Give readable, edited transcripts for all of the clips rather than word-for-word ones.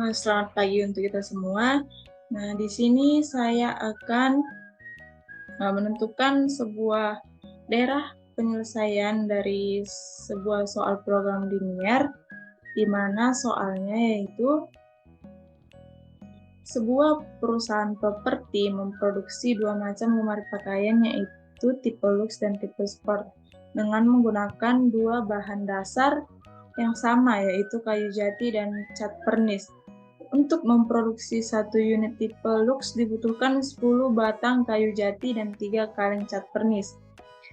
Selamat pagi untuk kita semua. Nah, di sini saya akan menentukan sebuah daerah penyelesaian dari sebuah soal program linear, di mana soalnya yaitu sebuah perusahaan properti memproduksi dua macam lemari pakaian, yaitu tipe luxe dan tipe sport, dengan menggunakan dua bahan dasar yang sama, yaitu kayu jati dan cat pernis. Untuk memproduksi satu unit tipe luxe dibutuhkan 10 batang kayu jati dan 3 kaleng cat pernis.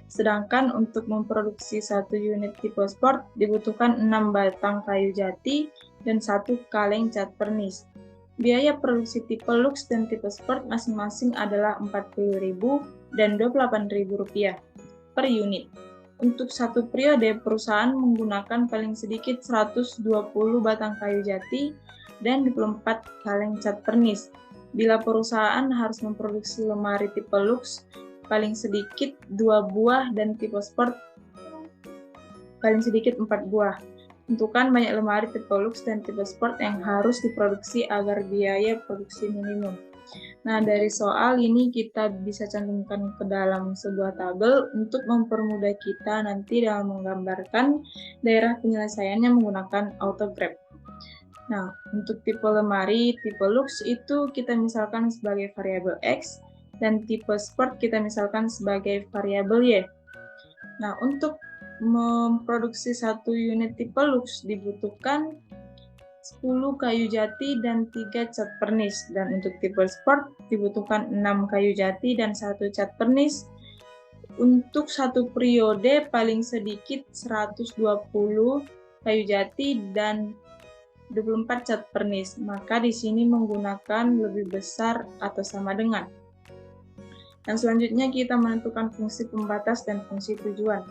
Sedangkan untuk memproduksi satu unit tipe sport dibutuhkan 6 batang kayu jati dan 1 kaleng cat pernis. Biaya produksi tipe luxe dan tipe sport masing-masing adalah Rp40.000 dan Rp28.000 per unit. Untuk satu periode, perusahaan menggunakan paling sedikit 120 batang kayu jati dan 24 kaleng cat pernis. Bila perusahaan harus memproduksi lemari tipe luxe paling sedikit 2 buah dan tipe sport paling sedikit 4 buah. Tentukan banyak lemari tipe luxe dan tipe sport yang harus diproduksi agar biaya produksi minimum. Nah, dari soal ini kita bisa cantumkan ke dalam sebuah tabel untuk mempermudah kita nanti dalam menggambarkan daerah penyelesaiannya menggunakan autograph. Nah, untuk tipe lemari, tipe luxe itu kita misalkan sebagai variabel X, dan tipe sport kita misalkan sebagai variabel Y. Nah, untuk memproduksi satu unit tipe luxe dibutuhkan 10 kayu jati dan 3 cat pernis, dan untuk tipe sport dibutuhkan 6 kayu jati dan 1 cat pernis. Untuk satu periode paling sedikit 120 kayu jati dan 24 cat pernis, maka di sini menggunakan lebih besar atau sama dengan. Dan selanjutnya kita menentukan fungsi pembatas dan fungsi tujuan.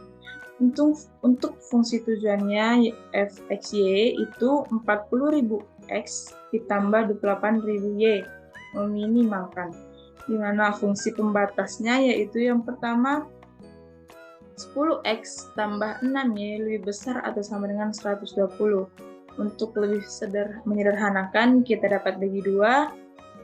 Untuk fungsi tujuannya fxy itu 40.000 x ditambah 28.000 y meminimalkan, di mana fungsi pembatasnya yaitu yang pertama 10x tambah 6y lebih besar atau sama dengan 120. Untuk lebih menyederhanakan, kita dapat bagi 2,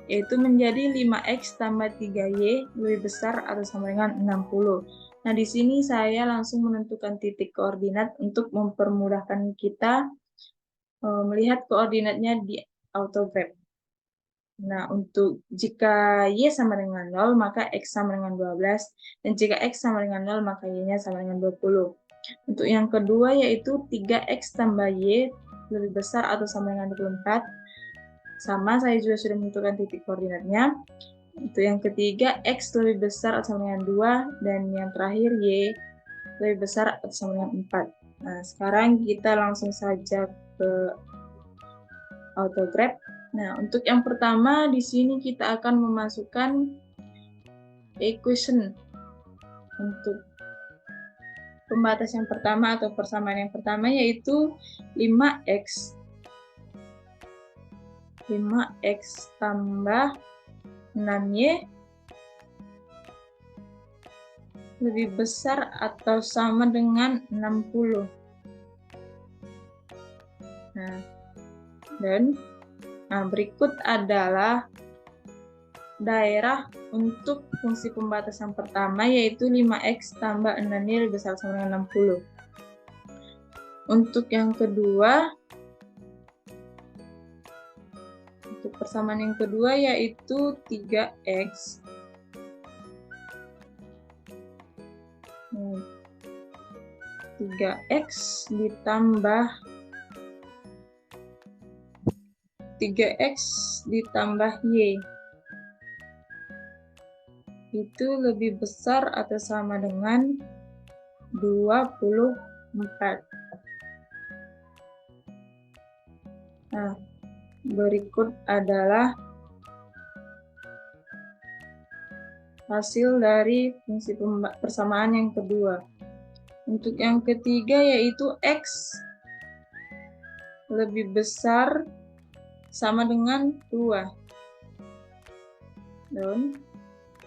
yaitu menjadi 5x tambah 3y lebih besar atau sama dengan 60. Nah, di sini saya langsung menentukan titik koordinat untuk mempermudahkan kita melihat koordinatnya di autograph. Nah, untuk jika y sama dengan 0, maka x sama dengan 12, dan jika x sama dengan 0, maka y-nya sama dengan 20. Untuk yang kedua yaitu 3x tambah y lebih besar atau sama dengan 24. Sama, saya juga sudah menentukan titik koordinatnya. Untuk yang ketiga, x lebih besar atau sama dengan 2, dan yang terakhir y lebih besar atau sama dengan 4. Nah, sekarang kita langsung saja ke autograph. Nah, untuk yang pertama di sini kita akan memasukkan equation untuk pembatas yang pertama atau persamaan yang pertama, yaitu 5x tambah 6y lebih besar atau sama dengan 60. Nah, berikut adalah daerah untuk fungsi pembatas yang pertama, yaitu 5x tambah 6y lebih besar sama dengan 60. Untuk yang kedua, untuk persamaan yang kedua yaitu 3x ditambah 3x ditambah y itu lebih besar atau sama dengan 24. Nah, berikut adalah hasil dari fungsi persamaan yang kedua. Untuk yang ketiga yaitu x lebih besar sama dengan 2.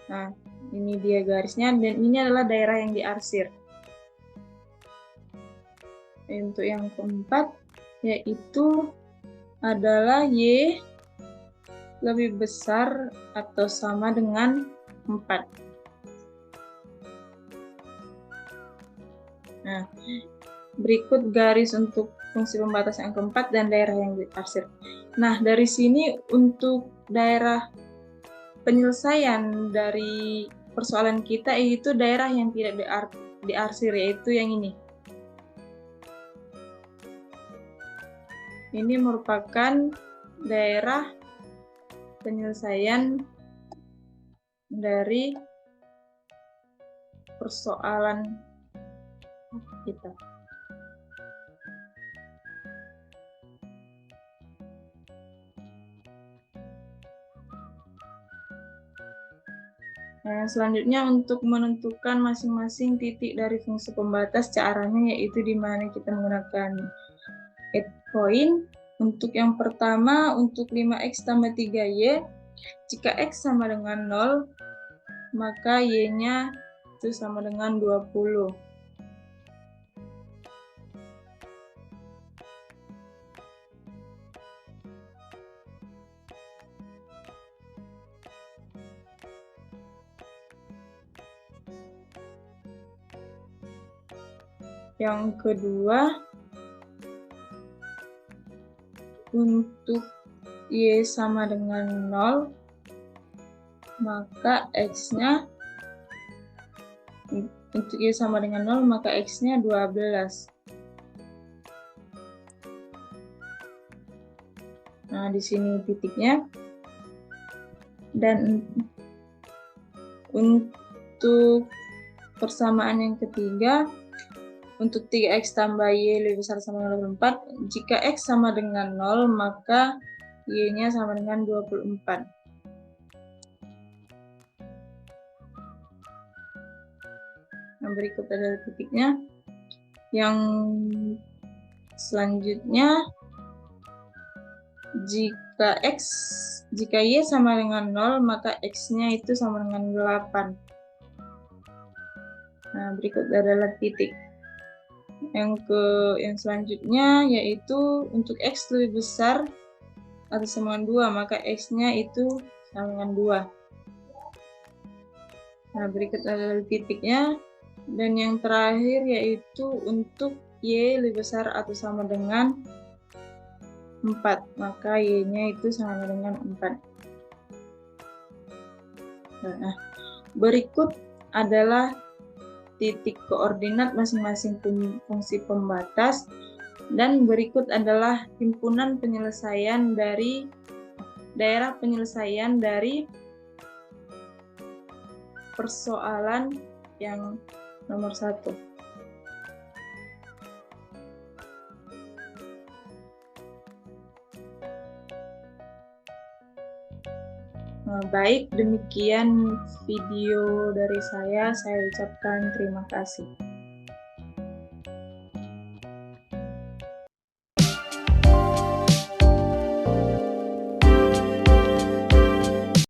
Nah, ini dia garisnya, dan ini adalah daerah yang diarsir. Untuk yang keempat yaitu adalah Y lebih besar atau sama dengan 4. Nah, berikut garis untuk fungsi pembatas yang keempat dan daerah yang diarsir. Nah, dari sini untuk daerah penyelesaian dari persoalan kita itu daerah yang tidak diarsir, yaitu yang ini. Ini merupakan daerah penyelesaian dari persoalan kita. Nah, selanjutnya untuk menentukan masing-masing titik dari fungsi pembatas, caranya yaitu di mana kita menggunakan add point. Untuk yang pertama, untuk 5x tambah 3y, jika x sama dengan 0, maka y-nya itu sama dengan 20. Yang kedua, untuk y sama dengan 0, maka x-nya untuk y sama dengan 0, maka x-nya 12. Nah, di sini titiknya. Dan untuk persamaan yang ketiga, untuk 3x tambah y lebih besar sama dengan 24, jika x sama dengan 0, maka y-nya sama dengan 24. Nah, berikut adalah titiknya. Yang selanjutnya, jika y sama dengan 0, maka x-nya itu sama dengan 8. Nah, berikut adalah titik. Yang selanjutnya yaitu untuk x lebih besar atau sama dengan 2, maka x-nya itu sama dengan 2. Nah, berikut adalah titiknya. Dan yang terakhir yaitu untuk y lebih besar atau sama dengan 4, maka y-nya itu sama dengan 4. Nah, berikut adalah titik koordinat masing-masing fungsi pembatas, dan berikut adalah himpunan penyelesaian dari daerah penyelesaian dari persoalan yang nomor 1. Baik, demikian video dari saya ucapkan terima kasih.